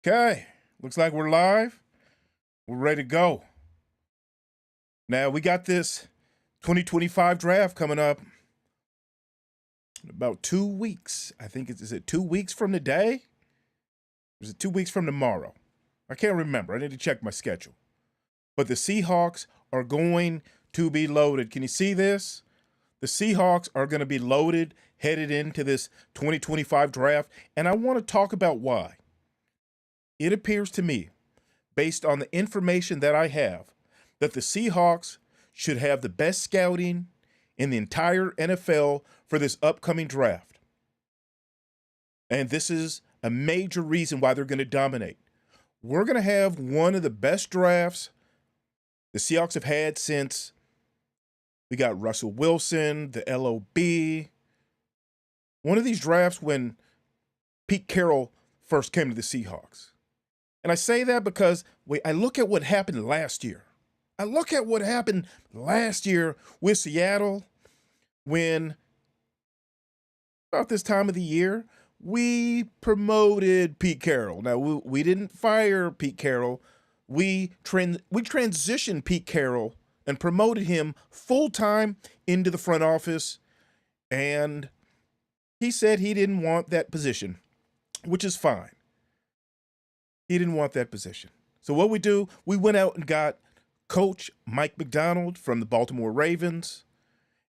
Okay, looks like we're live. We're ready to go. Now, we got this 2025 draft coming up in about 2 weeks. I think is it 2 weeks from today? Or is it 2 weeks from tomorrow? I can't remember. I need to check my schedule. But the Seahawks are going to be loaded. Can you see this? The Seahawks are going to be loaded headed into this 2025 draft, and I want to talk about why. It appears to me, based on the information that I have, that the Seahawks should have the best scouting in the entire NFL for this upcoming draft. And this is a major reason why they're going to dominate. We're going to have one of the best drafts the Seahawks have had since we got Russell Wilson, the LOB. One of these drafts when Pete Carroll first came to the Seahawks. And I say that because I look at what happened last year. I look at what happened last year with Seattle when, about this time of the year, we promoted Pete Carroll. Now, we didn't fire Pete Carroll. We transitioned Pete Carroll and promoted him full-time into the front office. And he said he didn't want that position, which is fine. He didn't want that position. So what we went out and got Coach Mike McDonald from the Baltimore Ravens,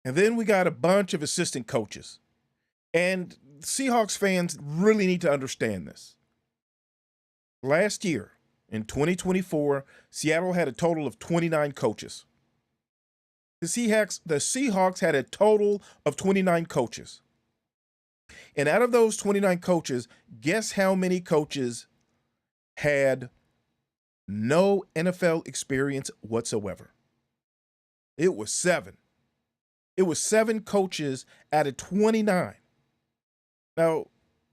and then we got a bunch of assistant coaches. And Seahawks fans really need to understand this. Last year, in 2024, Seattle had a total of 29 coaches. The Seahawks had a total of 29 coaches. And out of those 29 coaches, guess how many coaches had no NFL experience whatsoever? It was 7. It was 7 coaches out of 29. Now,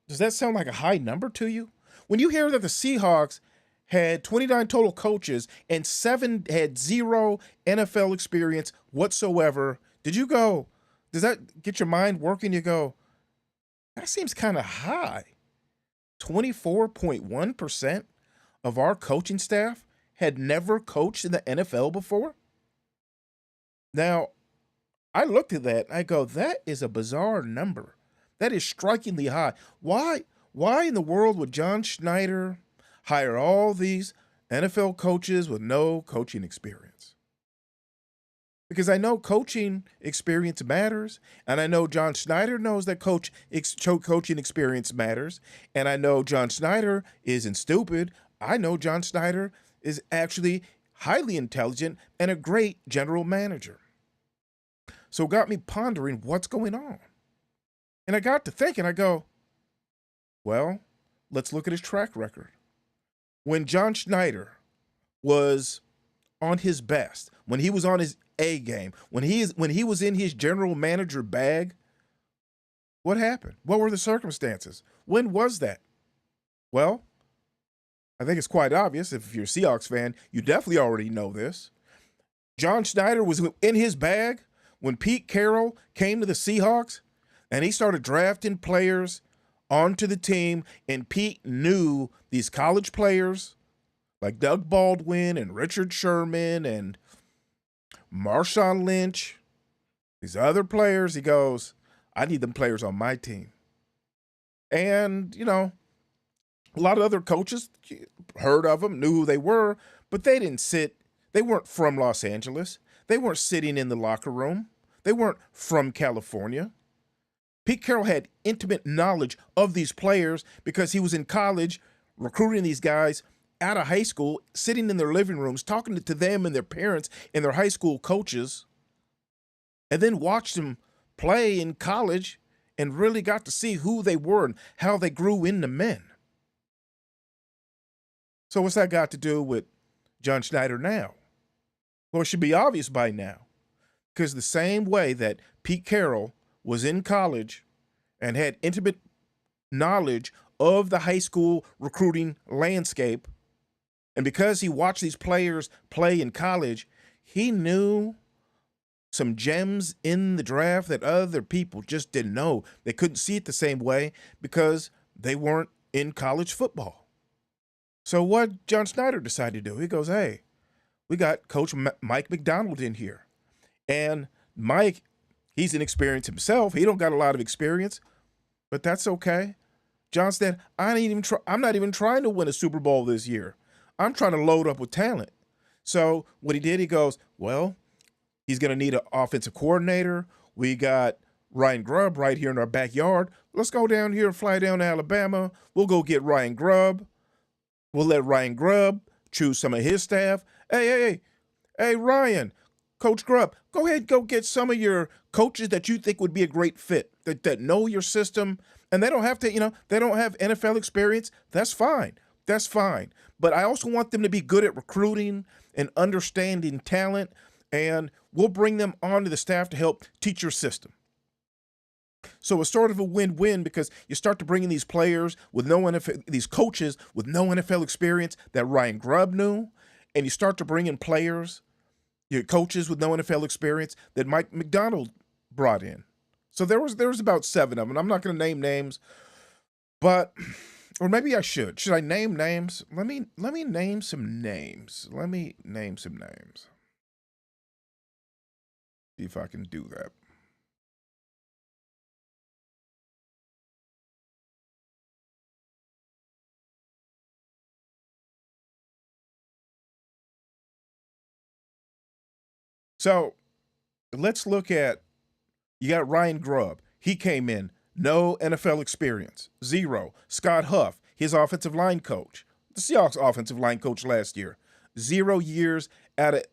does that sound like a high number to you? When you hear that the Seahawks had 29 total coaches and 7 had 0 NFL experience whatsoever, does that get your mind working? You go, that seems kind of high. 24.1% of our coaching staff had never coached in the NFL before? Now, I looked at that and I go, that is a bizarre number. That is strikingly high. Why in the world would John Schneider hire all these NFL coaches with no coaching experience? Because I know coaching experience matters, and I know John Schneider knows that coaching experience matters, and I know John Schneider isn't stupid. I know John Schneider is actually highly intelligent and a great general manager. So it got me pondering what's going on. And I got to thinking, I go, well, let's look at his track record. When John Schneider was on his best, when he was on his A game, when he was in his general manager bag, what happened? What were the circumstances? When was that? Well, I think it's quite obvious. If you're a Seahawks fan, you definitely already know this. John Schneider was in his bag when Pete Carroll came to the Seahawks and he started drafting players onto the team, and Pete knew these college players like Doug Baldwin and Richard Sherman and Marshawn Lynch, these other players. He goes, I need them players on my team. And, a lot of other coaches heard of them, knew who they were, but they weren't from Los Angeles. They weren't sitting in the locker room. They weren't from California. Pete Carroll had intimate knowledge of these players because he was in college recruiting these guys out of high school, sitting in their living rooms, talking to them and their parents and their high school coaches, and then watched them play in college and really got to see who they were and how they grew into men. So what's that got to do with John Schneider now? Well, it should be obvious by now, because the same way that Pete Carroll was in college and had intimate knowledge of the high school recruiting landscape, and because he watched these players play in college, he knew some gems in the draft that other people just didn't know. They couldn't see it the same way because they weren't in college football. So what John Snyder decided to do, he goes, hey, we got Coach Mike McDonald in here. And Mike, he's inexperienced himself. He don't got a lot of experience, but that's okay. John said, I'm not even trying to win a Super Bowl this year. I'm trying to load up with talent. So what he did, he goes, well, he's going to need an offensive coordinator. We got Ryan Grubb right here in our backyard. Let's go down here and fly down to Alabama. We'll go get Ryan Grubb. We'll let Ryan Grubb choose some of his staff. Hey, Ryan, Coach Grubb, go ahead, go get some of your coaches that you think would be a great fit, that know your system. And they don't have to, they don't have NFL experience. That's fine. That's fine. But I also want them to be good at recruiting and understanding talent. And we'll bring them onto the staff to help teach your system. So it's sort of a win-win because you start to bring in these players with no NFL, these coaches with no NFL experience that Ryan Grubb knew, and you start to bring in players, your coaches with no NFL experience that Mike McDonald brought in. So there was about 7 of them. I'm not going to name names, but or maybe I should. Should I name names? Let me name some names. Let me name some names. See if I can do that. So let's look at, you got Ryan Grubb. He came in, no NFL experience, 0. Scott Huff, his offensive line coach, the Seahawks offensive line coach last year, 0 years out of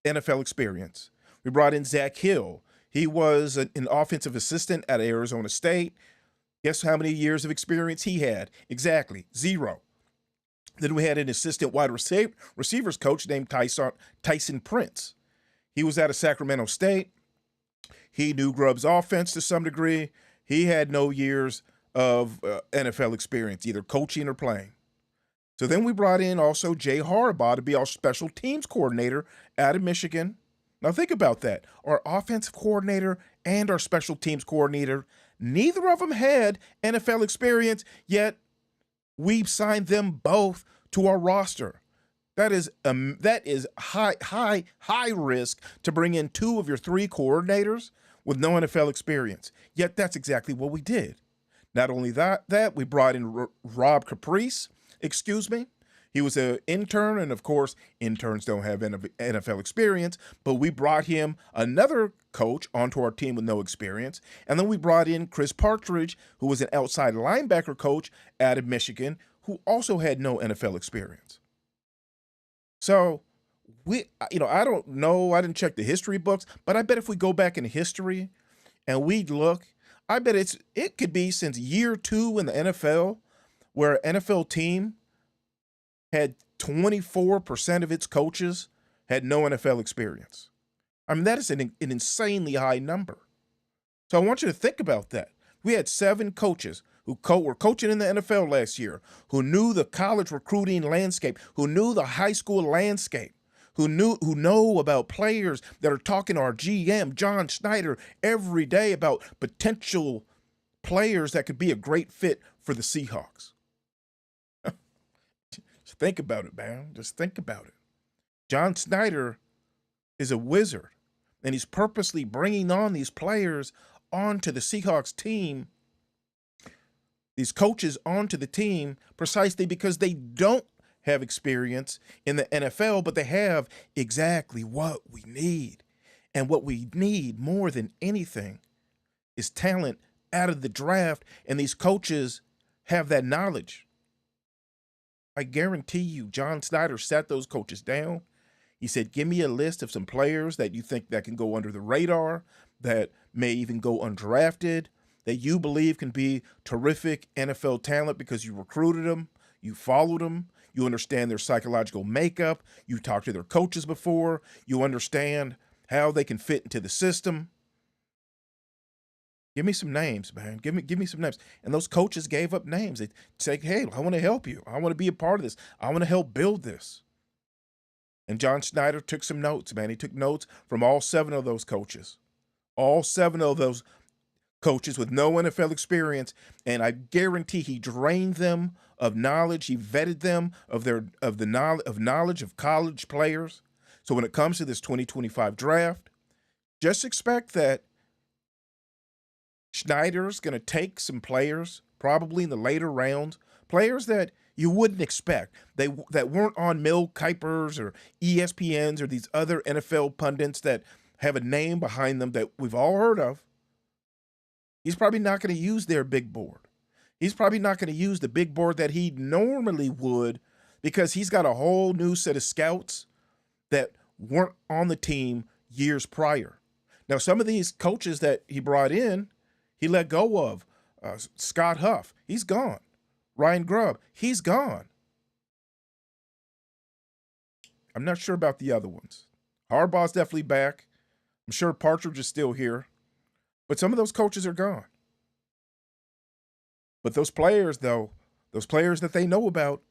NFL experience. We brought in Zach Hill. He was an offensive assistant at Arizona State. Guess how many years of experience he had? Exactly, 0. Then we had an assistant wide receivers coach named Tyson Prince. He was out of Sacramento State. He knew Grubb's offense to some degree. He had no years of NFL experience, either coaching or playing. So then we brought in also Jay Harbaugh to be our special teams coordinator out of Michigan. Now think about that. Our offensive coordinator and our special teams coordinator, neither of them had NFL experience, yet we've signed them both to our roster. That is high risk to bring in 2 of your 3 coordinators with no NFL experience. Yet that's exactly what we did. Not only that we brought in Rob Caprice, He was an intern, and of course, interns don't have NFL experience, but we brought him another coach onto our team with no experience. And then we brought in Chris Partridge, who was an outside linebacker coach out of Michigan, who also had no NFL experience. So I don't know, I didn't check the history books, but I bet if we go back in history and we look, I bet it could be since year 2 in the NFL where an NFL team had 24% of its coaches had no NFL experience. I mean, that is an insanely high number. So I want you to think about that. We had 7 coaches who were coaching in the NFL last year, who knew the college recruiting landscape, who knew the high school landscape, who know about players that are talking to our GM, John Snyder, every day about potential players that could be a great fit for the Seahawks. Just think about it, man. Just think about it. John Snyder is a wizard, and he's purposely bringing on these players onto the Seahawks team, these coaches onto the team, precisely because they don't have experience in the NFL, but they have exactly what we need. And what we need more than anything is talent out of the draft, and these coaches have that knowledge. I guarantee you, John Snyder sat those coaches down. He said, give me a list of some players that you think that can go under the radar, that may even go undrafted, that you believe can be terrific NFL talent because you recruited them, you followed them, you understand their psychological makeup, you talked to their coaches before, you understand how they can fit into the system. Give me some names, man. Give me some names. And those coaches gave up names. They say, hey, I want to help you. I want to be a part of this. I want to help build this. And John Snyder took some notes, man. He took notes from all 7 of those coaches. All 7 of those coaches with no NFL experience, and I guarantee he drained them of knowledge. He vetted them of knowledge of college players. So when it comes to this 2025 draft, just expect that Schneider's going to take some players, probably in the later rounds, players that you wouldn't expect. That weren't on Mel Kiper's or ESPN's or these other NFL pundits that have a name behind them that we've all heard of. He's probably not going to use their big board. He's probably not going to use the big board that he normally would, because he's got a whole new set of scouts that weren't on the team years prior. Now, some of these coaches that he brought in, he let go of. Scott Huff, he's gone. Ryan Grubb, he's gone. I'm not sure about the other ones. Harbaugh's definitely back. I'm sure Partridge is still here. But some of those coaches are gone. But those players, though, those players that they know about,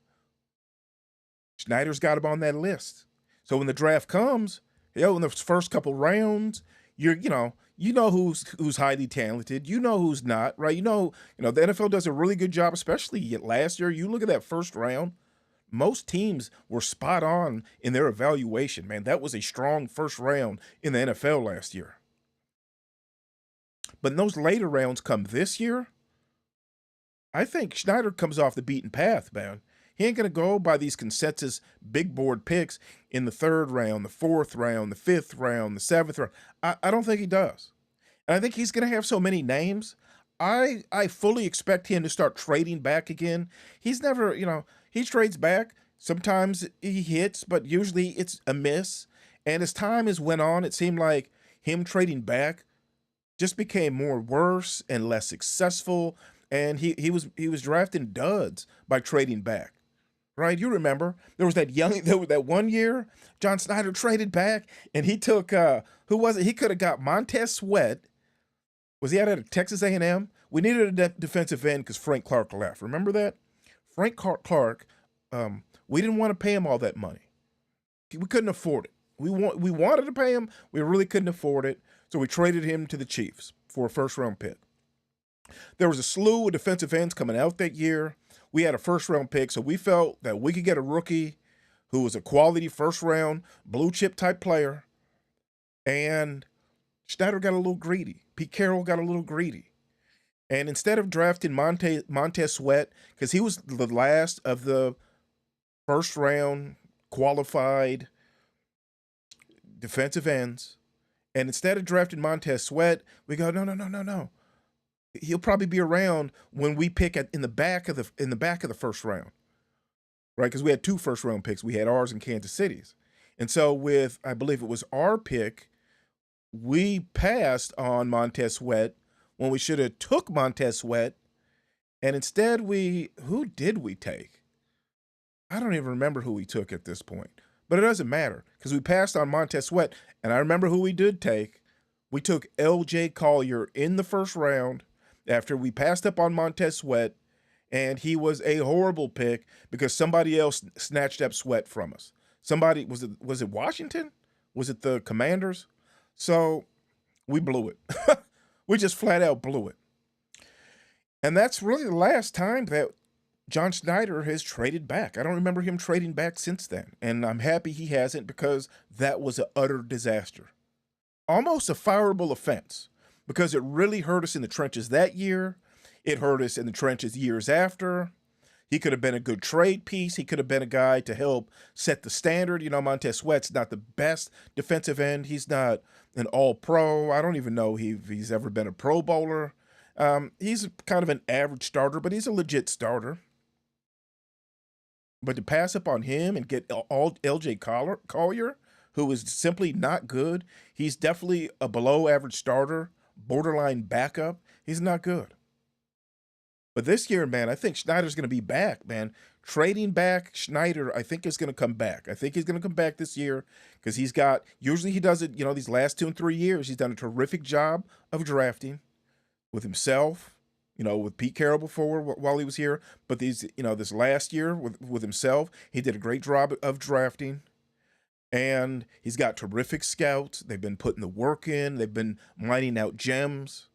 Schneider's got them on that list. So when the draft comes, in the first couple rounds, you know who's highly talented. You know who's not, right? You know the NFL does a really good job, especially last year. You look at that first round, most teams were spot on in their evaluation. Man, that was a strong first round in the NFL last year. But in those later rounds come this year, I think Schneider comes off the beaten path, man. He ain't going to go by these consensus big board picks in the third round, the fourth round, the fifth round, the seventh round. I don't think he does. And I think he's going to have so many names. I fully expect him to start trading back again. He's never, he trades back. Sometimes he hits, but usually it's a miss. And as time has went on, it seemed like him trading back just became more worse and less successful. And he was drafting duds by trading back. Right? You remember there was that 1 year John Schneider traded back and he took who was it? He could have got Montez Sweat. Was he out at Texas A&M? We needed a defensive end because Frank Clark left. Remember that? Frank Clark, we didn't want to pay him all that money. We couldn't afford it. We wanted to pay him. We really couldn't afford it. So we traded him to the Chiefs for a first-round pick. There was a slew of defensive ends coming out that year. We had a first-round pick, so we felt that we could get a rookie who was a quality first-round, blue-chip type player. And Schneider got a little greedy. Pete Carroll got a little greedy. And instead of drafting Montez Sweat, because he was the last of the first-round qualified defensive ends, and instead of drafting Montez Sweat, we go, no. He'll probably be around when we pick in the back of the first round, right? Because we had 2 first-round picks. We had ours and Kansas City's. And so with, I believe it was our pick, we passed on Montez Sweat when we should have took Montez Sweat. And instead who did we take? I don't even remember who we took at this point. But it doesn't matter because we passed on Montez Sweat. And I remember who we did take. We took L.J. Collier in the first round after we passed up on Montez Sweat. And he was a horrible pick because somebody else snatched up Sweat from us. Somebody, was it Washington? Was it the Commanders? So we blew it. We just flat out blew it. And that's really the last time that John Schneider has traded back. I don't remember him trading back since then. And I'm happy he hasn't because that was an utter disaster. Almost a fireable offense because it really hurt us in the trenches that year. It hurt us in the trenches years after. He could have been a good trade piece. He could have been a guy to help set the standard. You know, Montez Sweat's not the best defensive end. He's not an all-pro. I don't even know if he's ever been a Pro Bowler. He's kind of an average starter, but he's a legit starter. But to pass up on him and get L.J. Collier, who is simply not good, he's definitely a below-average starter, borderline backup. He's not good. But this year, man, I think Schneider's going to be back, man. Trading back Schneider, I think, is going to come back. I think he's going to come back this year because usually he does it, these last 2 and 3 years, he's done a terrific job of drafting with himself, with Pete Carroll before while he was here. But this last year with himself, he did a great job of drafting. And he's got terrific scouts. They've been putting the work in. They've been mining out gems.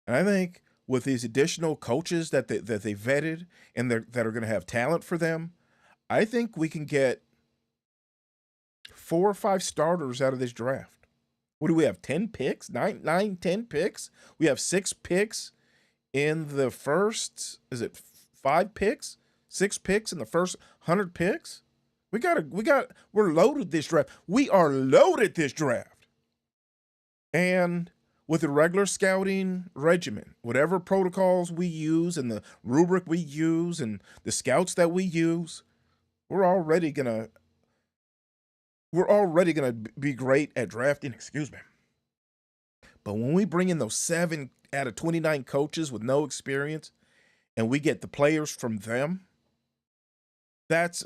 And I think with these additional coaches that they vetted and that are going to have talent for them, I think we can get 4 or 5 starters out of this draft. What do we have? 10 picks? 10 picks? We have 6 picks in the first. Is it 5 picks? 6 picks in the first 100 picks? We're loaded this draft. We are loaded this draft. And with the regular scouting regimen, whatever protocols we use and the rubric we use and the scouts that we use, we're already gonna be great at drafting. Excuse me. But when we bring in those 7 out of 29 coaches with no experience, and we get the players from them, that's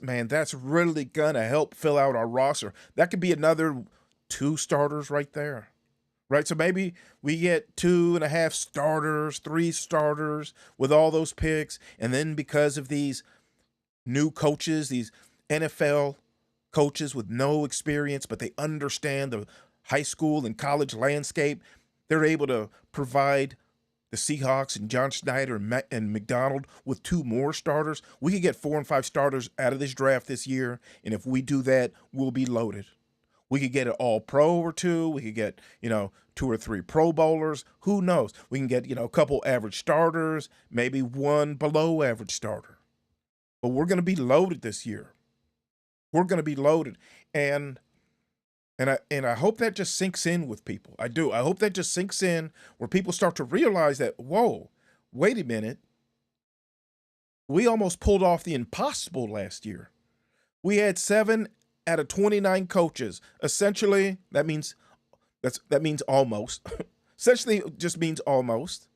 really gonna help fill out our roster. That could be another 2 starters right there. Right, so maybe we get 2.5 starters, 3 starters with all those picks, and then because of these new coaches, these NFL coaches with no experience, but they understand the high school and college landscape, they're able to provide the Seahawks and John Schneider and McDonald with 2 more starters. We could get 4 and 5 starters out of this draft this year, and if we do that, we'll be loaded. We could get an all-pro or 2. We could get, 2 or 3 Pro Bowlers. Who knows? We can get, a couple average starters, maybe 1 below average starter. But we're going to be loaded this year. We're going to be loaded. And I hope that just sinks in with people. I do. I hope that just sinks in where people start to realize that, whoa, wait a minute. We almost pulled off the impossible last year. We had 7 out of 29 coaches. Essentially, that means almost. Essentially, it just means almost.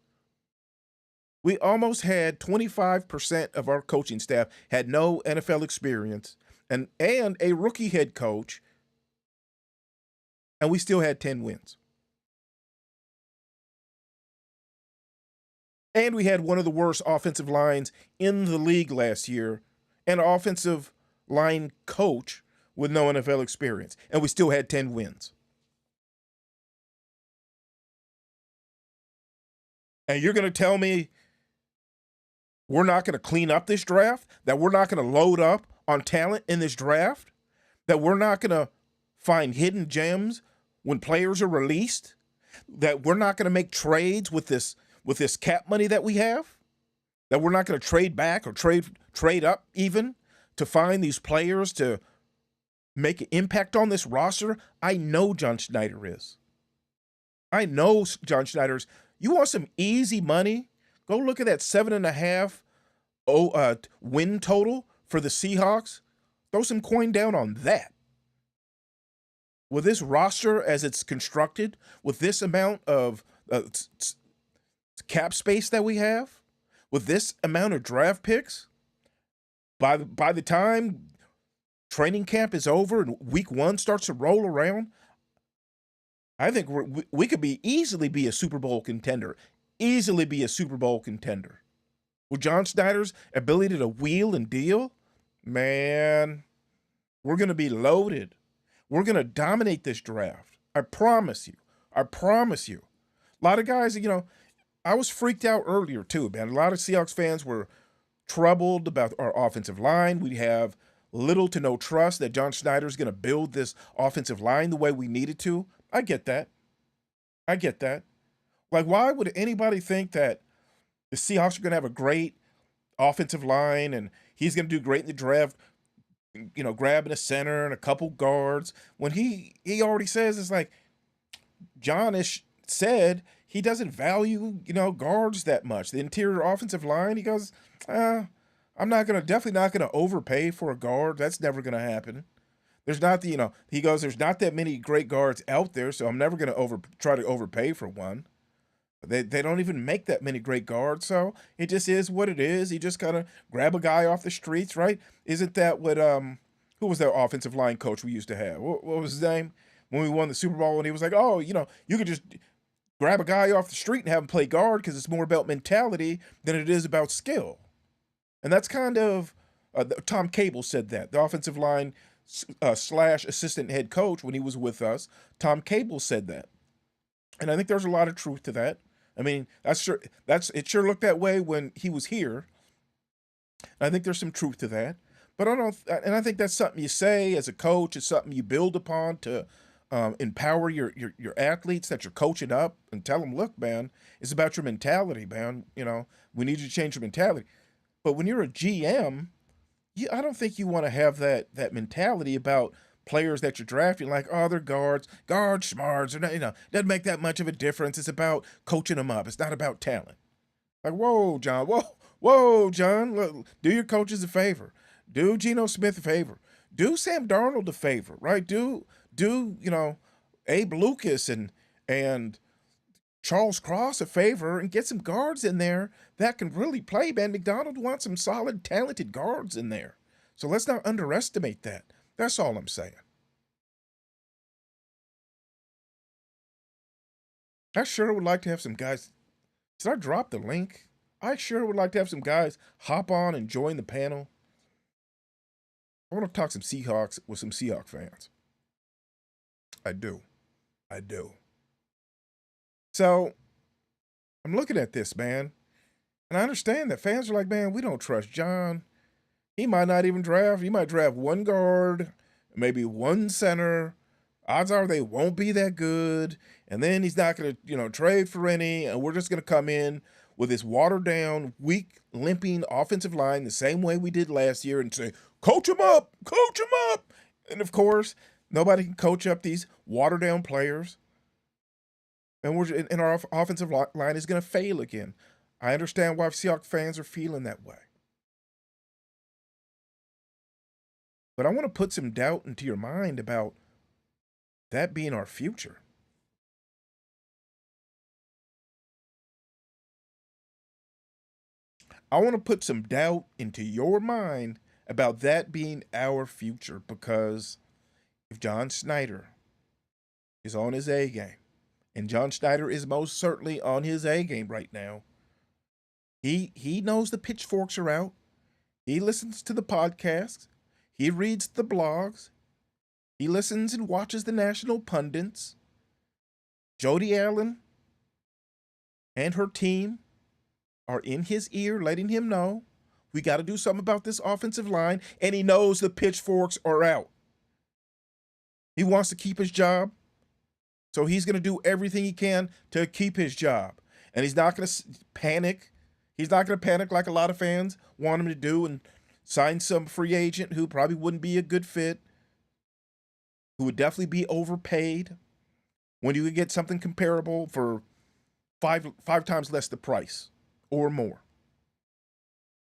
We almost had 25% of our coaching staff had no NFL experience and a rookie head coach, and we still had 10 wins. And we had one of the worst offensive lines in the league last year, and an offensive line coach with no NFL experience, and we still had 10 wins. And you're going to tell me we're not going to clean up this draft, that we're not going to load up on talent in this draft, that we're not going to find hidden gems when players are released, that we're not going to make trades with this cap money that we have, that we're not going to trade back or trade up even to find these players to make an impact on this roster. I know John Schneider is. I know John Schneider's. You want some easy money? Go look at that 7.5 win total for the Seahawks. Throw some coin down on that. With this roster as it's constructed, with this amount of cap space that we have, with this amount of draft picks, by the time training camp is over and week 1 starts to roll around, I think we could easily be a Super Bowl contender. Easily be a Super Bowl contender. With John Schneider's ability to wheel and deal, man, we're going to be loaded. We're going to dominate this draft. I promise you. I promise you. A lot of guys, I was freaked out earlier too, man. A lot of Seahawks fans were troubled about our offensive line. We have little to no trust that John Schneider's going to build this offensive line the way we needed to. I get that. Like, why would anybody think that the Seahawks are going to have a great offensive line and he's going to do great in the draft, grabbing a center and a couple guards, when he already says, it's like, John has said he doesn't value, guards that much. The interior offensive line, he goes, I'm definitely not going to overpay for a guard. That's never going to happen. There's not there's not that many great guards out there, so I'm never going to try to overpay for one. They don't even make that many great guards, so it just is what it is. You just gotta grab a guy off the streets, right? Isn't that what who was that offensive line coach we used to have? What was his name when we won the Super Bowl? And he was like, oh, you could just grab a guy off the street and have him play guard because it's more about mentality than it is about skill. And that's kind of Tom Cable said that, the offensive line / assistant head coach when he was with us. Tom Cable said that. And I think there's a lot of truth to that. I mean, it sure looked that way when he was here. I think there's some truth to that. But I don't, and I think that's something you say as a coach. It's something you build upon to empower your athletes that you're coaching up and tell them, look, man, it's about your mentality, man. You know, we need you to change your mentality. But when you're a GM, I don't think you want to have that mentality about players that you're drafting, like, oh, they're guard smarts, or not, doesn't make that much of a difference. It's about coaching them up. It's not about talent. Like, whoa, John, look, do your coaches a favor. Do Geno Smith a favor. Do Sam Darnold a favor, right? Do Abe Lucas and Charles Cross a favor and get some guards in there that can really play, man. McDonald wants some solid, talented guards in there. So let's not underestimate that. That's all I'm saying. I sure would like to have some guys. Did I drop the link? I sure would like to have some guys hop on and join the panel. I want to talk some Seahawks with some Seahawks fans. I do. So I'm looking at this, man, and I understand that fans are like, man, we don't trust John. He might not even draft. He might draft one guard, maybe one center. Odds are they won't be that good. And then he's not going to, trade for any. And we're just going to come in with this watered down, weak, limping offensive line the same way we did last year and say, coach him up. And of course, nobody can coach up these watered down players. And our offensive line is going to fail again. I understand why Seahawks fans are feeling that way. But I want to put some doubt into your mind about that being our future. I want to put some doubt into your mind about that being our future, because if John Schneider is on his A game, and John Schneider is most certainly on his A game right now, he knows the pitchforks are out. He listens to the podcasts. He reads the blogs. He listens and watches the national pundits. Jody Allen and her team are in his ear letting him know we got to do something about this offensive line, and he knows the pitchforks are out. He wants to keep his job, so he's going to do everything he can to keep his job. And he's not going to panic. He's not going to panic like a lot of fans want him to do and sign some free agent who probably wouldn't be a good fit, who would definitely be overpaid, when you could get something comparable for five times less the price or more.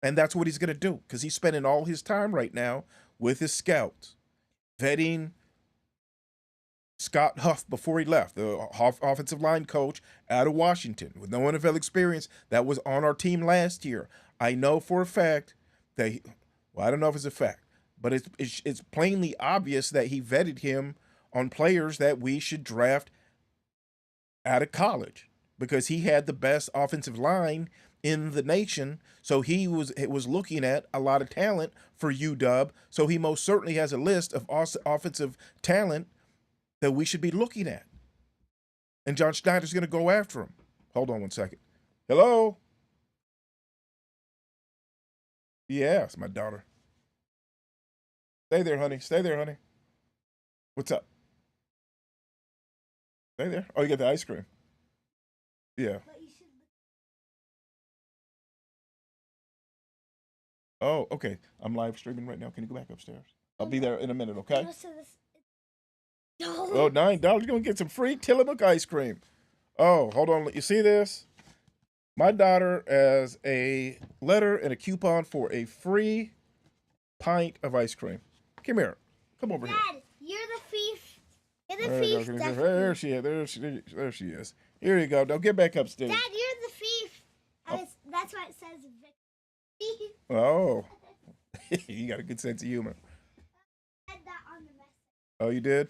And that's what he's going to do, because he's spending all his time right now with his scouts, vetting Scott Huff before he left, the offensive line coach out of Washington with no NFL experience that was on our team last year. I know for a fact that, I don't know if it's a fact, but it's plainly obvious that he vetted him on players that we should draft out of college, because he had the best offensive line in the nation. So he was looking at a lot of talent for UW. So he most certainly has a list of offensive talent that we should be looking at. And John Schneider's going to go after him. Hold on one second. Hello? Yeah, it's my daughter. Stay there, honey. What's up? Stay there. Oh, you got the ice cream. Yeah. Oh, okay. I'm live streaming right now. Can you go back upstairs? I'll be there in a minute, okay? Oh, $9. You're going to get some free Tillamook ice cream. Oh, hold on. You see this? My daughter has a letter and a coupon for a free pint of ice cream. Come here. Come over Dad, here. Dad, you're the thief. You're the thief. There she is. There she is. Here you go. Now get back upstairs. Dad, you're the thief. That's why it says thief. Oh. You got a good sense of humor. I said that on the message. Oh, you did?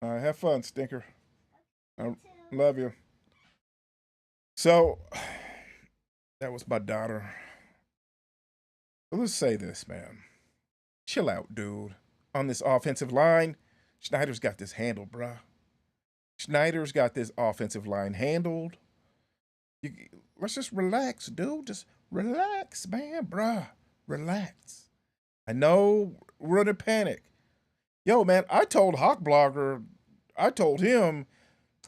Have fun, stinker. I love you. So, that was my daughter. So let's say this, man. Chill out, dude. On this offensive line, Schneider's got this handle, bruh. Schneider's got this offensive line handled. You, let's just relax, dude. Just relax, man, bruh. Relax. I know we're in a panic. Yo, man, I told Hawk Blogger, I told him,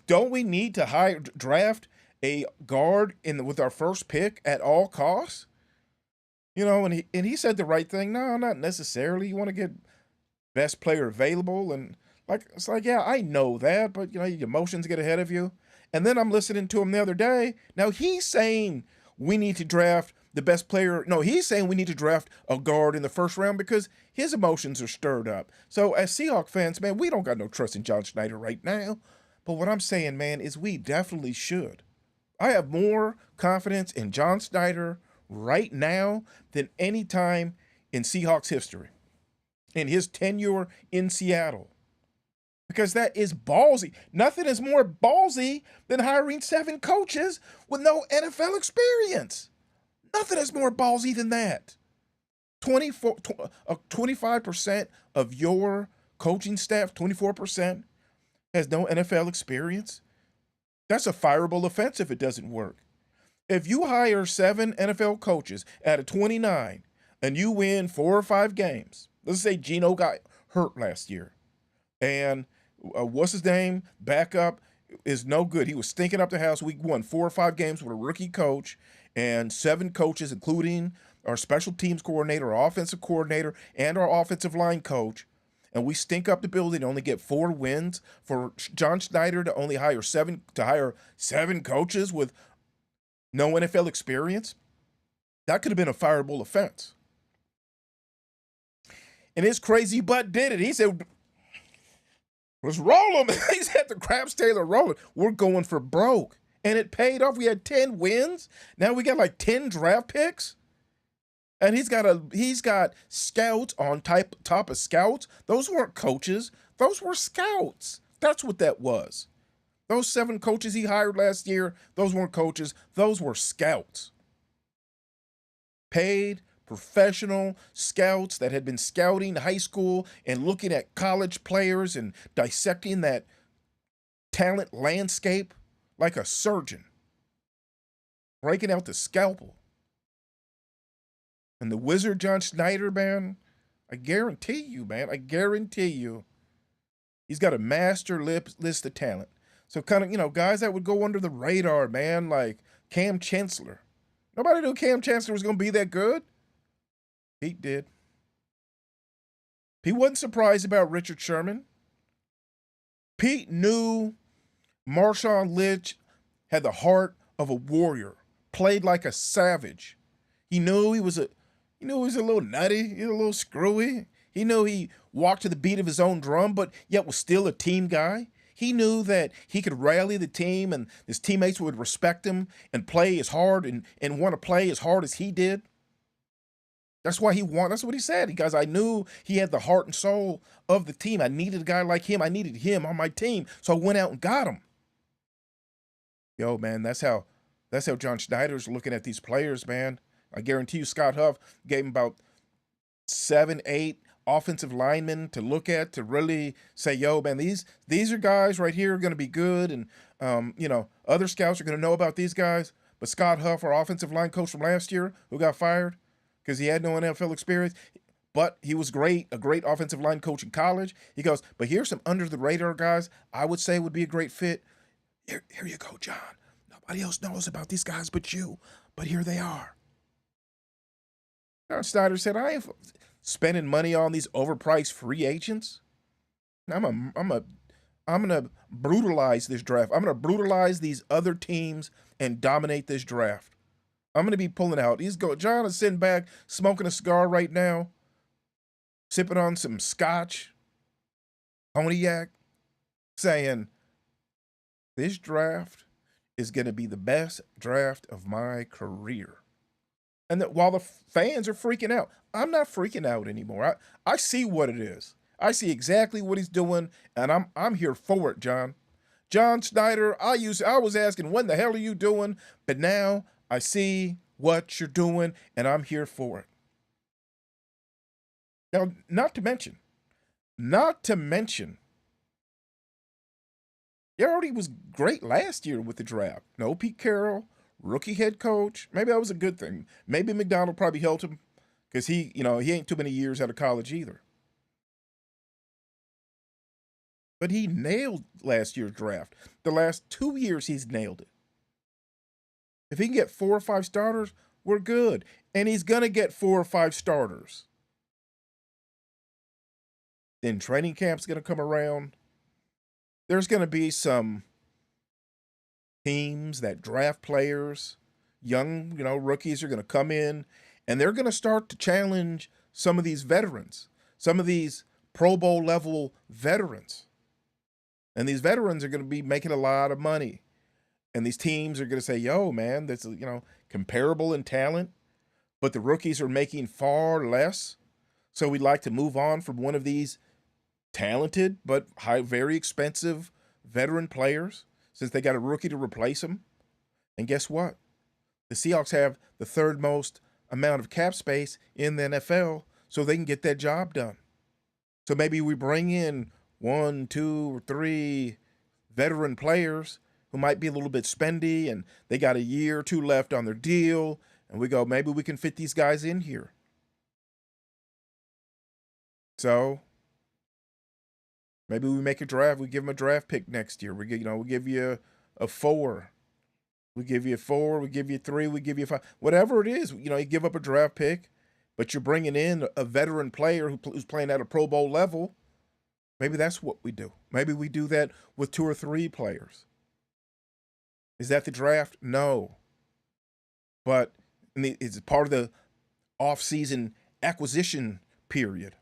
don't we need to draft a guard with our first pick at all costs? You know, and he said the right thing. No, not necessarily. You want to get best player available, and like it's like, yeah, I know that, but you know, your emotions get ahead of you. And then I'm listening to him the other day. Now he's saying we need to draft the best player. No, he's saying we need to draft a guard in the first round because his emotions are stirred up. So as Seahawks fans, man, we don't got no trust in John Schneider right now. But what I'm saying, man, is we definitely should. I have more confidence in John Schneider right now than any time in Seahawks history, in his tenure in Seattle. Because that is ballsy. Nothing is more ballsy than hiring 7 coaches with no NFL experience. Nothing is more ballsy than that. 25% of your coaching staff, 24%, has no NFL experience. That's a fireable offense if it doesn't work. If you hire 7 NFL coaches out of 29 and you win 4 or 5 games, let's say Geno got hurt last year, and what's his name? Backup is no good. He was stinking up the house. We won 4 or 5 games with a rookie coach and 7 coaches, including our special teams coordinator, our offensive coordinator, and our offensive line coach. And we stink up the building and only get 4 wins. For John Schneider to only hire 7 coaches with no NFL experience, that could have been a fireable offense. And his crazy butt did it. He said, let's roll him. He's had the Krabs Taylor rolling. We're going for broke. And it paid off. We had 10 wins. Now we got like 10 draft picks. And he's got scouts on top of scouts. Those weren't coaches. Those were scouts. That's what that was. Those 7 coaches he hired last year, those weren't coaches. Those were scouts. Paid professional scouts that had been scouting high school and looking at college players and dissecting that talent landscape like a surgeon, breaking out the scalpel. And the wizard John Schneider, man, I guarantee you, he's got a master list of talent. So kind of, you know, guys that would go under the radar, man, like Cam Chancellor. Nobody knew Cam Chancellor was going to be that good. Pete did. Pete wasn't surprised about Richard Sherman. Pete knew Marshawn Lynch had the heart of a warrior, played like a savage. He knew he was a little nutty, he was a little screwy. He knew he walked to the beat of his own drum, but yet was still a team guy. He knew that he could rally the team and his teammates would respect him and play as hard and want to play as hard as he did. That's what he said. Because I knew he had the heart and soul of the team. I needed a guy like him. I needed him on my team. So I went out and got him. Yo, man, that's how John Schneider's looking at these players, man. I guarantee you Scott Huff gave him about 7, 8 offensive linemen to look at to really say, yo, man, these are guys right here are going to be good. And, you know, other scouts are going to know about these guys. But Scott Huff, our offensive line coach from last year, who got fired because he had no NFL experience, but he was a great offensive line coach in college. He goes, but here's some under-the-radar guys I would say would be a great fit. Here you go, John. Nobody else knows about these guys but you, but here they are. John Schneider said, I ain't spending money on these overpriced free agents. I'm gonna brutalize this draft. I'm gonna brutalize these other teams and dominate this draft. I'm gonna be pulling out. John is sitting back, smoking a cigar right now, sipping on some scotch, cognac, saying, this draft is gonna be the best draft of my career. And that while the fans are freaking out, I'm not freaking out anymore. I see what it is. I see exactly what he's doing, and I'm here for it, John. John Schneider, I was asking, what the hell are you doing? But now I see what you're doing, and I'm here for it. Now, not to mention, He already was great last year with the draft. No Pete Carroll, rookie head coach. Maybe that was a good thing. Maybe McDonald probably helped him because he ain't too many years out of college either. But he nailed last year's draft. The last 2 years, he's nailed it. If he can get 4 or 5 starters, we're good. And he's going to get 4 or 5 starters. Then training camp's going to come around. There's going to be some teams that draft players, young, rookies are going to come in, and they're going to start to challenge some of these veterans, some of these Pro Bowl level veterans. And these veterans are going to be making a lot of money. And these teams are going to say, yo, man, that's, comparable in talent, but the rookies are making far less. So we'd like to move on from one of these talented but very expensive veteran players since they got a rookie to replace him. And guess what? The Seahawks have the third most amount of cap space in the NFL, so they can get that job done. So maybe we bring in 1, 2, or 3 veteran players who might be a little bit spendy and they got a year or 2 left on their deal, and we go, maybe we can fit these guys in here. So maybe we make a draft. We give them a draft pick next year. We give you a 4. We give you a 4. We give you 3. We give you 5. Whatever it is, you give up a draft pick, but you're bringing in a veteran player who's playing at a Pro Bowl level. Maybe that's what we do. Maybe we do that with 2 or 3 players. Is that the draft? No. But it's part of the off-season acquisition period.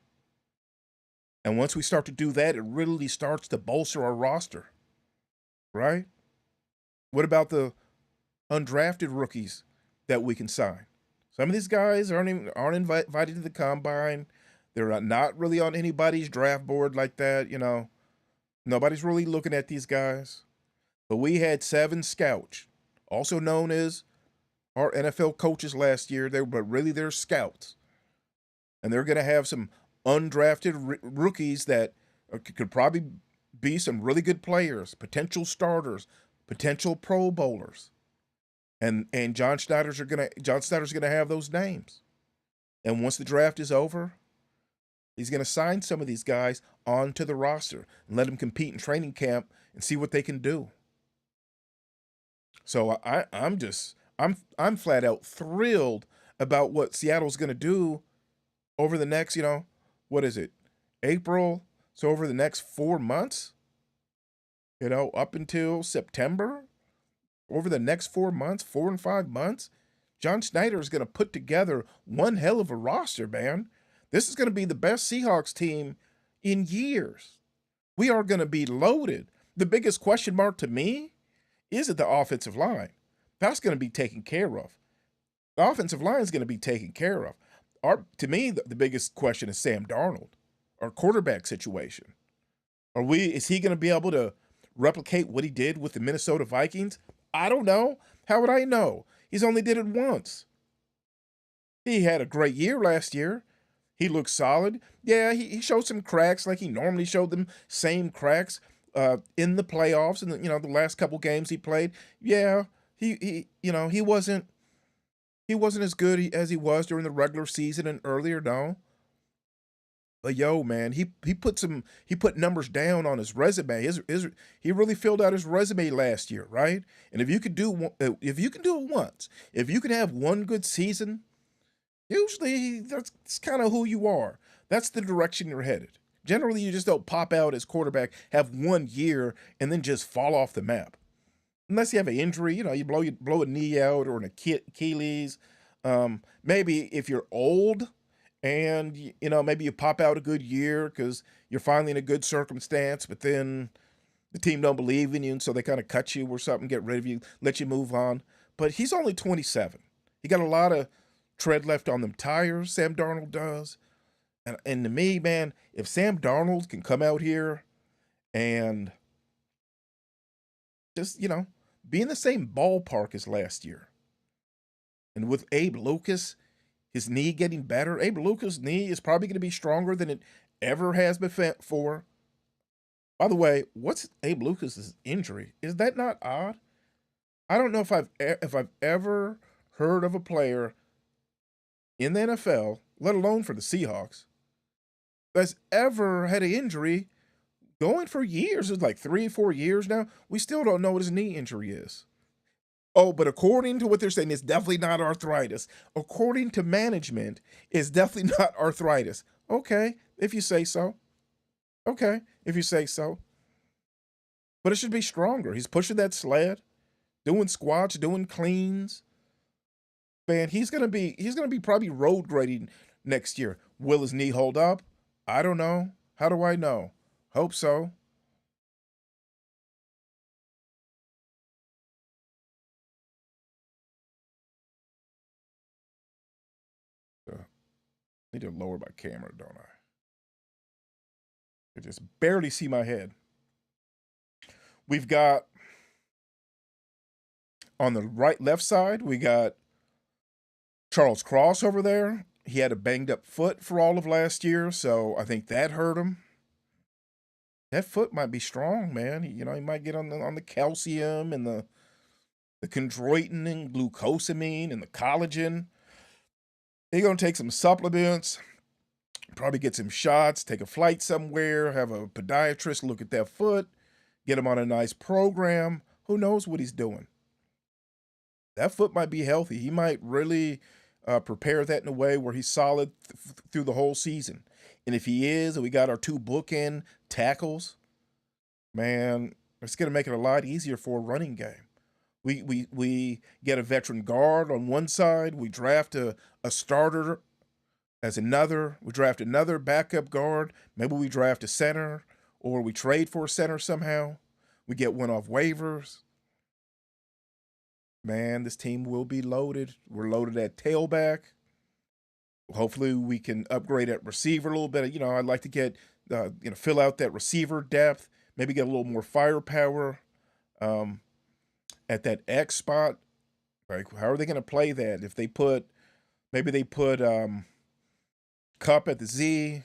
And once we start to do that, it really starts to bolster our roster, right? What about the undrafted rookies that we can sign? Some of these guys aren't invited to the combine. They're not really on anybody's draft board like that, Nobody's really looking at these guys. But we had 7 scouts, also known as our NFL coaches last year. But really they're scouts. And they're going to have some undrafted rookies that could probably be some really good players, potential starters, potential Pro Bowlers. And John Snyder's going to have those names. And once the draft is over, he's going to sign some of these guys onto the roster and let them compete in training camp and see what they can do. So I'm flat out thrilled about what Seattle's going to do over the next, what is it? April. So over the next 4 months, up until September, over the next 4 months, 4 and 5 months, John Snyder is going to put together one hell of a roster, man. This is going to be the best Seahawks team in years. We are going to be loaded. The biggest question mark to me is at the offensive line. That's going to be taken care of. The offensive line is going to be taken care of. To me, the biggest question is Sam Darnold, our quarterback situation. Is he going to be able to replicate what he did with the Minnesota Vikings? I don't know. How would I know? He's only did it once. He had a great year last year. He looked solid. Yeah, he showed some cracks like he normally showed them, same cracks in the playoffs and the last couple games he played. Yeah, he wasn't as good as he was during the regular season and earlier, no. But yo, man, he put numbers down on his resume. He really filled out his resume last year, right? And if you can do it once, if you can have one good season, usually that's kind of who you are. That's the direction you're headed. Generally, you just don't pop out as quarterback, have 1 year, and then just fall off the map. Unless you have an injury, you blow a knee out or an Achilles. Maybe if you're old and, maybe you pop out a good year because you're finally in a good circumstance, but then the team don't believe in you, and so they kind of cut you or something, get rid of you, let you move on. But he's only 27. He got a lot of tread left on them tires, Sam Darnold does. And to me, man, if Sam Darnold can come out here and just, be in the same ballpark as last year. And with Abe Lucas, his knee getting better, Abe Lucas' knee is probably going to be stronger than it ever has before. By the way, what's Abe Lucas's injury? Is that not odd? I don't know if I've ever heard of a player in the NFL, let alone for the Seahawks, that's ever had an injury going for years. It's like 3, 4 years now. We still don't know what his knee injury is. Oh, but according to what they're saying, it's definitely not arthritis. According to management, it's definitely not arthritis. Okay, if you say so. Okay, if you say so. But it should be stronger. He's pushing that sled, doing squats, doing cleans. Man, he's gonna be probably road grading next year. Will his knee hold up? I don't know. How do I know? Hope so. Need to lower my camera, don't I? I just barely see my head. We've got on the left side, we got Charles Cross over there. He had a banged up foot for all of last year, so I think that hurt him. That foot might be strong, man. He might get on the calcium and the chondroitin and glucosamine and the collagen. He's gonna take some supplements, probably get some shots, take a flight somewhere, have a podiatrist look at that foot, get him on a nice program. Who knows what he's doing? That foot might be healthy. He might really prepare that in a way where he's solid through the whole season. And if he is, and we got our two bookend tackles, man, it's going to make it a lot easier for a running game. We get a veteran guard on one side. We draft a starter as another. We draft another backup guard. Maybe we draft a center, or we trade for a center somehow. We get one off waivers. Man, this team will be loaded. We're loaded at tailback. Hopefully, we can upgrade at receiver a little bit. I'd like to get, fill out that receiver depth. Maybe get a little more firepower at that X spot. Like, how are they going to play that? If maybe they put Cup at the Z.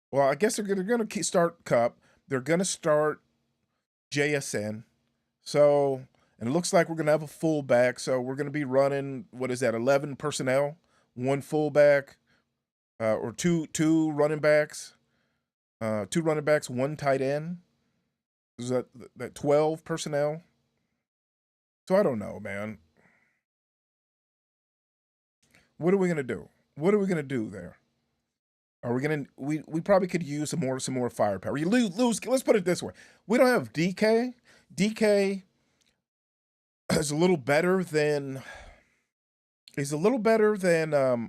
Well, I guess they're going to start Cup. They're going to start JSN. So, and it looks like we're going to have a fullback. So we're going to be running, what is that, 11 personnel? One fullback, or two running backs, one tight end. Is that 12 personnel? So I don't know, man. What are we gonna do? What are we gonna do there? Are we gonna we probably could use some more firepower. You lose. Let's put it this way: we don't have DK. DK is a little better than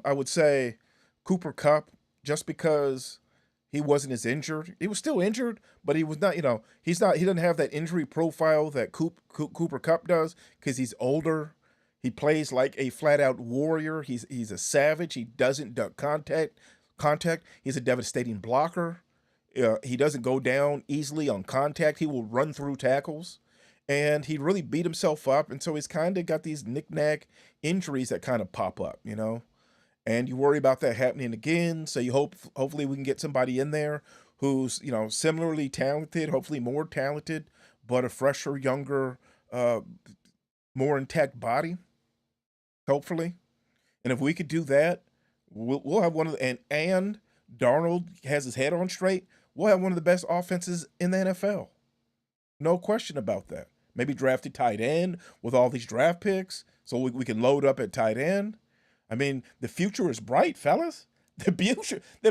I would say Cooper Cup, just because he wasn't as injured. He was still injured, but he was not. He doesn't have that injury profile that Cooper Cup does because he's older. He plays like a flat out warrior. He's a savage. He doesn't duck contact. He's a devastating blocker. He doesn't go down easily on contact. He will run through tackles. And he really beat himself up. And so he's kind of got these knick-knack injuries that kind of pop up, And you worry about that happening again. So hopefully we can get somebody in there who's, similarly talented, hopefully more talented, but a fresher, younger, more intact body, hopefully. And if we could do that, we'll have one of the, and Darnold has his head on straight, we'll have one of the best offenses in the NFL. No question about that. Maybe draft a tight end with all these draft picks so we can load up at tight end. I mean, the future is bright, fellas. The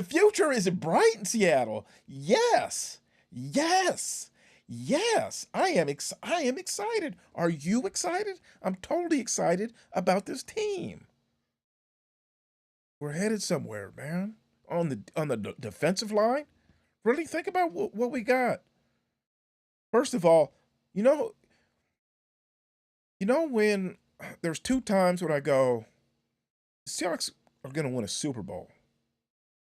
future is bright in Seattle. Yes. Yes. Yes. I am excited. Are you excited? I'm totally excited about this team. We're headed somewhere, man. On the defensive line, really think about what we got. First of all, you know when there's two times when I go, the Seahawks are going to win a Super Bowl.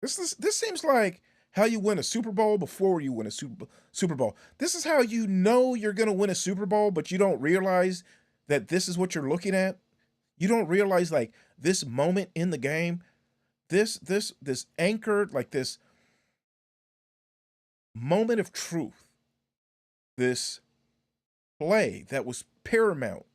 This seems like how you win a Super Bowl before you win a Super Bowl. This is how you know you're going to win a Super Bowl, but you don't realize that this is what you're looking at. You don't realize like this moment in the game, this anchored, like this moment of truth, this play that was paramount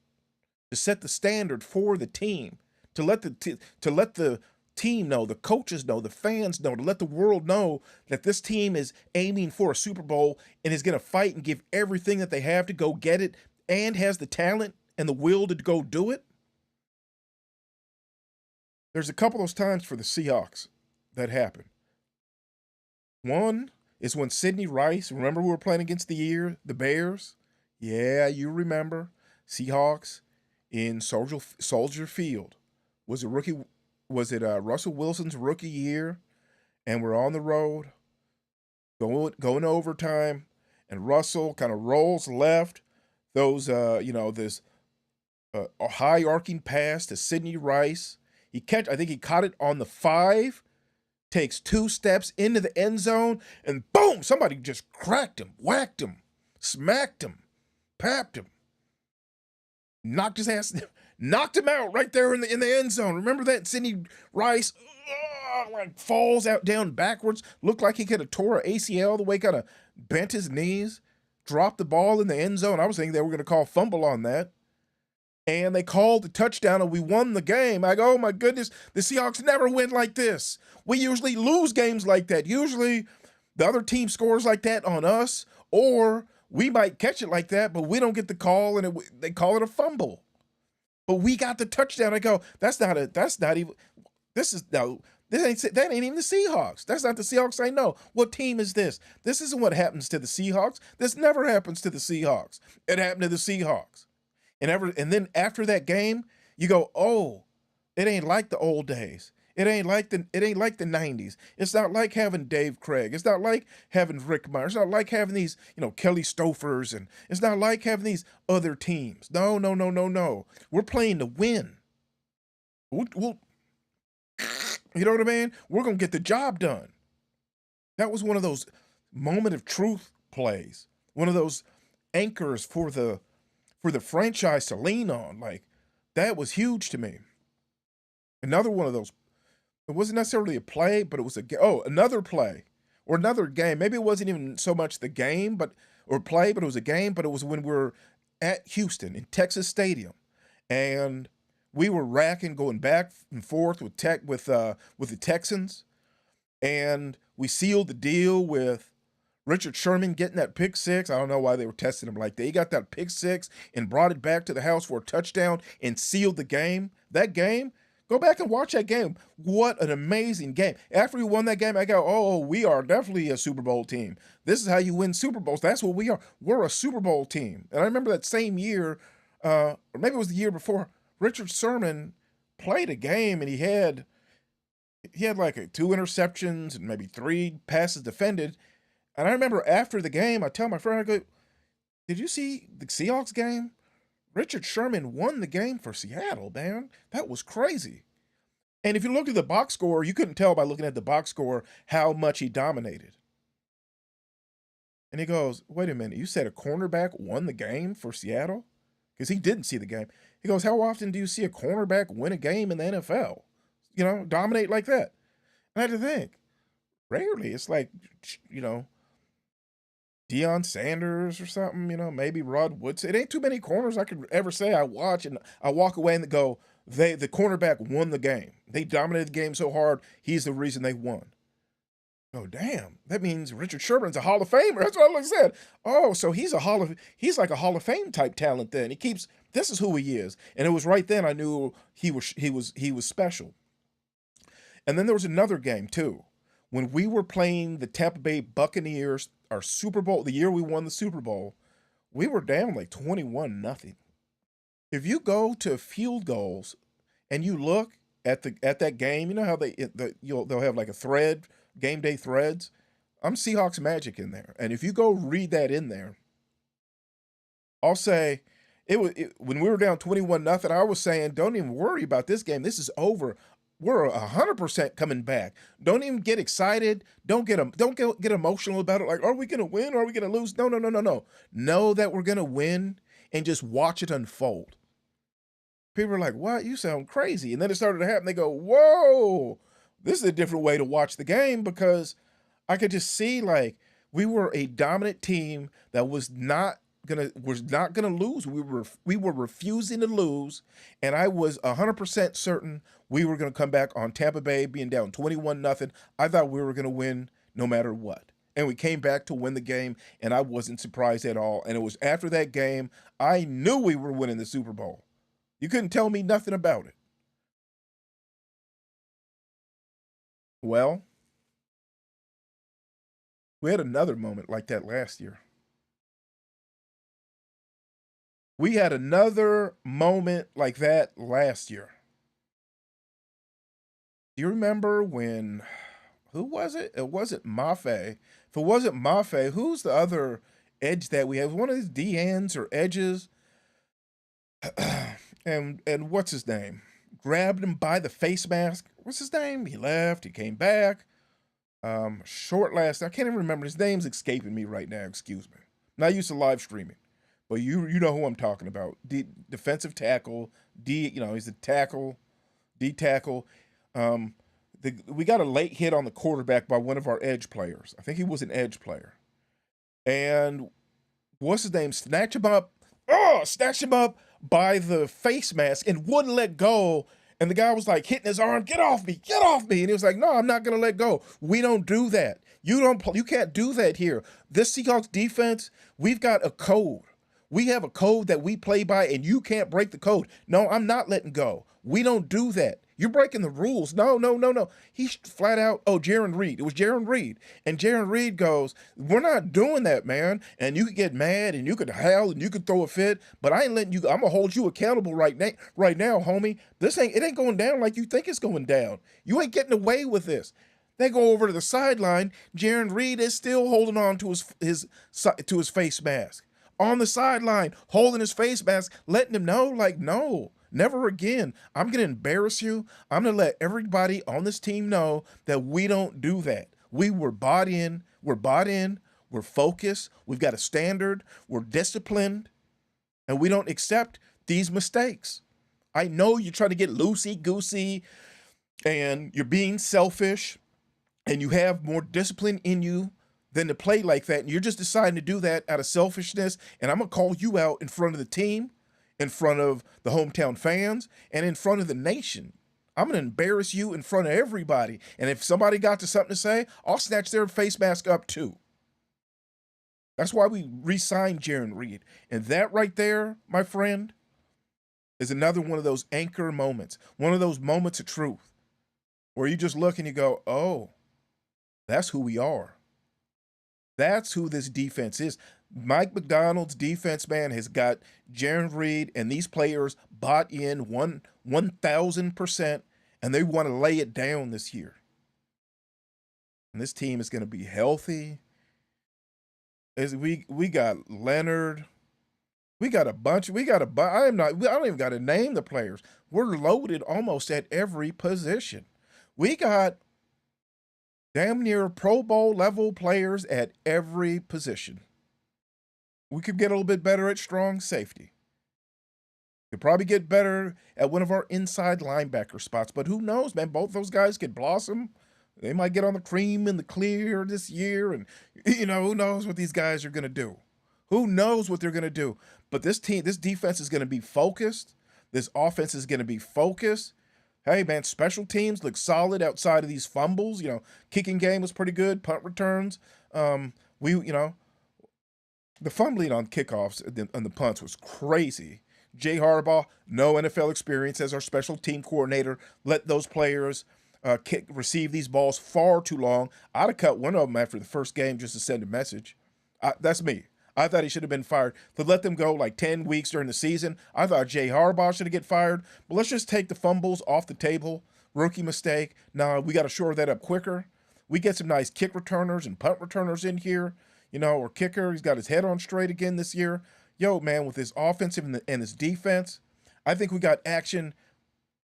to set the standard for the team, to let the team know, the coaches know, the fans know, to let the world know that this team is aiming for a Super Bowl and is going to fight and give everything that they have to go get it and has the talent and the will to go do it. There's a couple of those times for the Seahawks that happened. One is when Sidney Rice, remember we were playing against the Bears? Yeah, you remember. Seahawks in Soldier Field. Was it Russell Wilson's rookie year? And we're on the road, going to overtime, and Russell kind of rolls left, this high arcing pass to Sidney Rice. I think he caught it on the 5, takes 2 steps into the end zone, and boom, somebody just cracked him, whacked him, smacked him, papped him, knocked his ass, knocked him out right there in the end zone. Remember that? Sidney Rice falls out down backwards, looked like he could have tore an ACL the way kind of bent his knees, dropped the ball in the end zone. I was thinking they were going to call fumble on that. And they called the touchdown and we won the game. I go, oh my goodness, the Seahawks never win like this. We usually lose games like that. Usually the other team scores like that on us, or we might catch it like that, but we don't get the call and they call it a fumble. But we got the touchdown. I go, that ain't even the Seahawks. That's not the Seahawks I know. What team is this? This isn't what happens to the Seahawks. This never happens to the Seahawks. It happened to the Seahawks. And then after that game, you go, oh, it ain't like the old days. It ain't like the 90s. It's not like having Dave Craig. It's not like having Rick Meyer. It's not like having these, Kelly Stofers, and it's not like having these other teams. No. We're playing to win. We'll you know what I mean? We're gonna get the job done. That was one of those moment of truth plays. One of those anchors for the franchise to lean on. Like, that was huge to me. Another one of those, it wasn't necessarily a play, but it was another play or another game. Maybe it wasn't even so much the game, or play, but it was a game, but it was when we were at Houston in Texas Stadium. And we were going back and forth with the Texans. And we sealed the deal with Richard Sherman getting that pick 6. I don't know why they were testing him like that. He got that pick 6 and brought it back to the house for a touchdown and sealed the game. That game, go back and watch that game. What an amazing game. After we won that game, I go, oh, we are definitely a Super Bowl team. This is how you win Super Bowls. That's what we are. We're a Super Bowl team. And I remember that same year, or maybe it was the year before, Richard Sherman played a game and he had like 2 interceptions and maybe 3 passes defended. And I remember after the game, I tell my friend, I go, did you see the Seahawks game? Richard Sherman won the game for Seattle, man. That was crazy. And if you look at the box score, you couldn't tell by looking at the box score how much he dominated. And he goes, wait a minute, you said a cornerback won the game for Seattle? Because he didn't see the game. He goes, how often do you see a cornerback win a game in the NFL? Dominate like that? And I had to think, rarely. It's like, Deion Sanders or something, maybe Rod Woodson. It ain't too many corners I could ever say I watch and I walk away and go, the cornerback won the game. They dominated the game so hard, he's the reason they won. Oh, damn. That means Richard Sherman's a Hall of Famer. That's what I said. Oh, so he's like a Hall of Fame type talent then. This is who he is. And it was right then I knew he was special. And then there was another game too. When we were playing the Tampa Bay Buccaneers, our Super Bowl, the year we won the Super Bowl, we were down like 21-0. If you go to field goals and you look at that game, you know how they'll have like a thread, game day threads. I'm Seahawks Magic in there, and if you go read that in there, I'll say when we were down 21-0. I was saying, don't even worry about this game. This is over. We're 100% coming back. Don't even get excited. Don't get emotional about it. Like, are we going to win? Or are we going to lose? No. Know that we're going to win and just watch it unfold. People are like, what? You sound crazy. And then it started to happen. They go, whoa, this is a different way to watch the game, because I could just see, like, We were a dominant team that was not gonna lose. We were refusing to lose, and I was 100% certain we were gonna come back on Tampa Bay being down 21-0. I thought we were gonna win no matter what. And we came back to win the game, and I wasn't surprised at all. And it was after that game I knew we were winning the Super Bowl. You couldn't tell me nothing about it. Well, we had another moment like that last year. We had another moment like that last year. Do you remember when, who was it? It wasn't Mafe. If it wasn't Mafe, who's the other edge that we have? One of these DNs or edges. and what's his name? Grabbed him by the face mask. What's his name? He left. He came back. Short last. I can't even remember. His name's escaping me right now. Excuse me. Not used to live streaming, but you know who I'm talking about. Defensive tackle. He's a tackle. D tackle. We got a late hit on the quarterback by one of our edge players. I think he was an edge player. And what's his name? Snatched him up by the face mask and wouldn't let go. And the guy was like hitting his arm, get off me. And he was like, no, I'm not going to let go. We don't do that. You can't do that here. This Seahawks defense, we've got a code. We have a code that we play by, and you can't break the code. No, I'm not letting go. We don't do that. You're breaking the rules. No. He's flat out, Jaron Reed. It was Jaron Reed. And Jaron Reed goes, we're not doing that, man. And you could get mad, and you could howl, and you could throw a fit, but I ain't letting you go. I'm going to hold you accountable right now, homie. It ain't going down like you think it's going down. You ain't getting away with this. They go over to the sideline. Jaron Reed is still holding on to his face mask. On the sideline, holding his face mask, letting him know, like, no, never again. I'm going to embarrass you. I'm going to let everybody on this team know that we don't do that. We were bought in. We're focused. We've got a standard. We're disciplined. And we don't accept these mistakes. I know you're trying to get loosey-goosey and you're being selfish and you have more discipline in you than to play like that, and you're just deciding to do that out of selfishness, and I'm going to call you out in front of the team, in front of the hometown fans, and in front of the nation. I'm going to embarrass you in front of everybody, and if somebody got to something to say, I'll snatch their face mask up too. That's why we re-signed Jaron Reed, and that right there, my friend, is another one of those anchor moments, one of those moments of truth, where you just look and you go, oh, that's who we are. That's who this defense is. Mike McDonald's defense, man, has got Jaron Reed and these players bought in 1,000%, and they want to lay it down this year. And this team is going to be healthy. We got Leonard. I don't even got to name the players. We're loaded almost at every position. We got damn near Pro Bowl level players at every position. We could get a little bit better at strong safety. Could probably get better at one of our inside linebacker spots, but who knows, man? Both those guys could blossom. They might get on the cream and the clear this year, and who knows what these guys are going to do. Who knows what they're going to do? But this defense is going to be focused. This offense is going to be focused. Hey, man, special teams look solid outside of these fumbles. Kicking game was pretty good. Punt returns. The fumbling on kickoffs and the punts was crazy. Jay Harbaugh, no NFL experience as our special team coordinator, let those players receive these balls far too long. I'd have cut one of them after the first game just to send a message. That's me. I thought he should have been fired. To let them go like 10 weeks during the season, I thought Jay Harbaugh should have get fired. But let's just take the fumbles off the table. Rookie mistake. Now we got to shore that up quicker. We get some nice kick returners and punt returners in here. Or kicker. He's got his head on straight again this year. Yo, man, with his offensive and his defense, I think we got action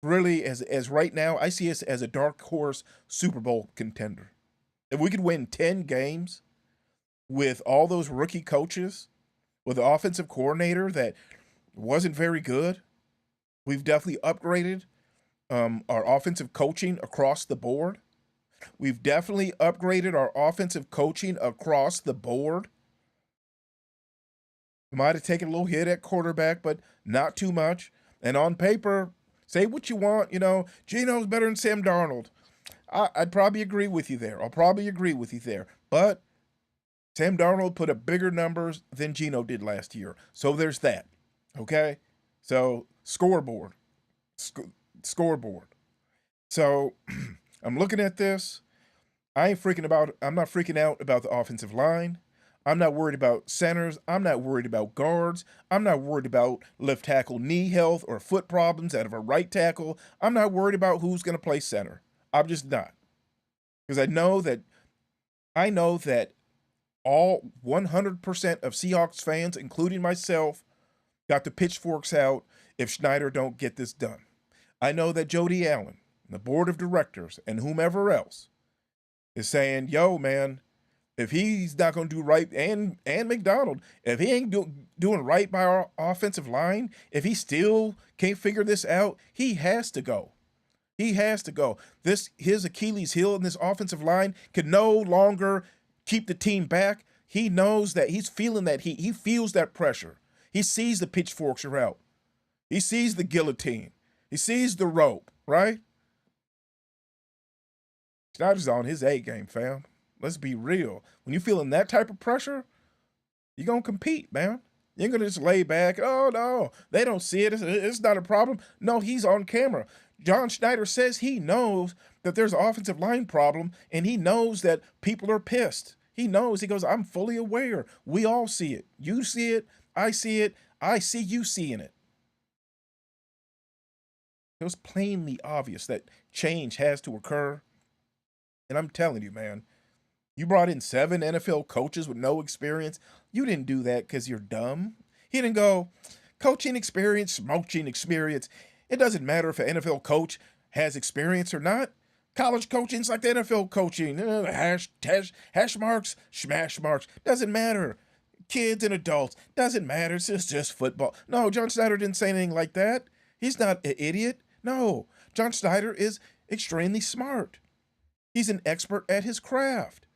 really as right now. I see us as a dark horse Super Bowl contender. If we could win 10 games with all those rookie coaches, with the offensive coordinator that wasn't very good, we've definitely upgraded our offensive coaching across the board. We've definitely upgraded our offensive coaching across the board. We might have taken a little hit at quarterback, but not too much. And on paper, say what you want, Geno's better than Sam Darnold. I'd probably agree with you there. I'll probably agree with you there. But Sam Darnold put up bigger numbers than Geno did last year. So there's that. Okay? So scoreboard. Scoreboard. So I'm looking at this. I'm not freaking out about the offensive line. I'm not worried about centers. I'm not worried about guards. I'm not worried about left tackle knee health or foot problems out of a right tackle. I'm not worried about who's going to play center. I'm just not. Because I know that all 100% of Seahawks fans, including myself, got the pitchforks out if Schneider don't get this done. I know that Jody Allen, the board of directors, and whomever else is saying, yo, man, if he's not going to do right, and McDonald, if he ain't doing right by our offensive line, if he still can't figure this out, he has to go. He has to go. His Achilles heel in this offensive line can no longer keep the team back. He knows that he's feeling that heat. He feels that pressure. He sees the pitchforks are out. He sees the guillotine. He sees the rope, right? Schneider's on his A game, fam. Let's be real. When you're feeling that type of pressure, you're going to compete, man. You ain't going to just lay back. Oh, no, they don't see it. It's not a problem. No, he's on camera. John Schneider says he knows that there's an offensive line problem, and he knows that people are pissed. He knows. He goes, I'm fully aware. We all see it. You see it. I see it. I see you seeing it. It was plainly obvious that change has to occur. And I'm telling you, man, you brought in 7 NFL coaches with no experience. You didn't do that because you're dumb. He didn't go, coaching experience, smoking experience. It doesn't matter if an NFL coach has experience or not. College coaching's like the NFL coaching. Hash marks, smash marks. Doesn't matter. Kids and adults. Doesn't matter. It's just football. No, John Schneider didn't say anything like that. He's not an idiot. No, John Schneider is extremely smart. He's an expert at his craft.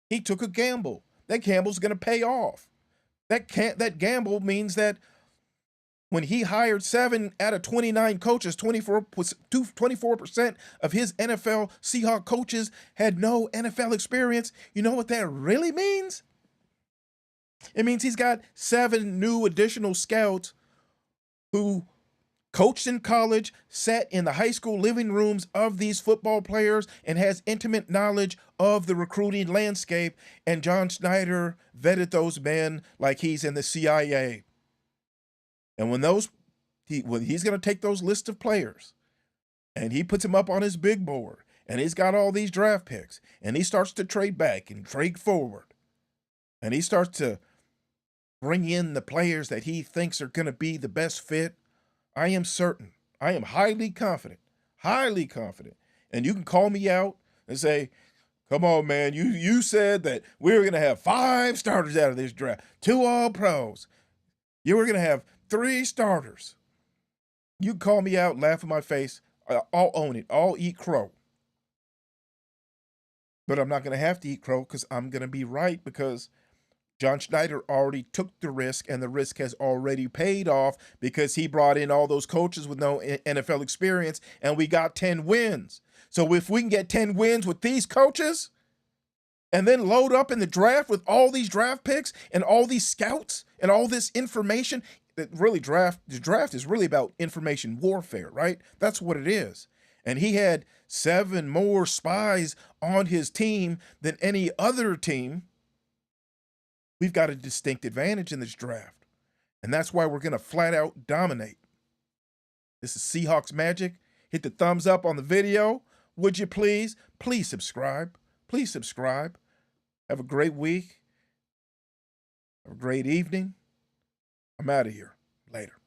He took a gamble. That gamble's going to pay off. That gamble means that when he hired 7 out of 29 coaches, 24% of his NFL Seahawks coaches had no NFL experience. You know what that really means? It means he's got 7 new additional scouts who coached in college, sat in the high school living rooms of these football players, and has intimate knowledge of the recruiting landscape. And John Schneider vetted those men like he's in the CIA. And when he's going to take those lists of players and he puts them up on his big board and he's got all these draft picks and he starts to trade back and trade forward and he starts to bring in the players that he thinks are going to be the best fit, I am certain, I am highly confident, and you can call me out and say, come on, man, you said that we were going to have 5 starters out of this draft, 2 all-pros. You were going to have 3 starters. You call me out, laugh in my face. I'll own it. I'll eat crow. But I'm not going to have to eat crow because I'm going to be right, because John Schneider already took the risk, and the risk has already paid off because he brought in all those coaches with no NFL experience, and we got 10 wins. So if we can get 10 wins with these coaches and then load up in the draft with all these draft picks and all these scouts and all this information, the draft is really about information warfare, right? That's what it is. And he had 7 more spies on his team than any other team. We've got a distinct advantage in this draft. And that's why we're going to flat out dominate. This is Seahawks Magic. Hit the thumbs up on the video. Would you please? Please subscribe. Please subscribe. Have a great week. Have a great evening. I'm out of here. Later.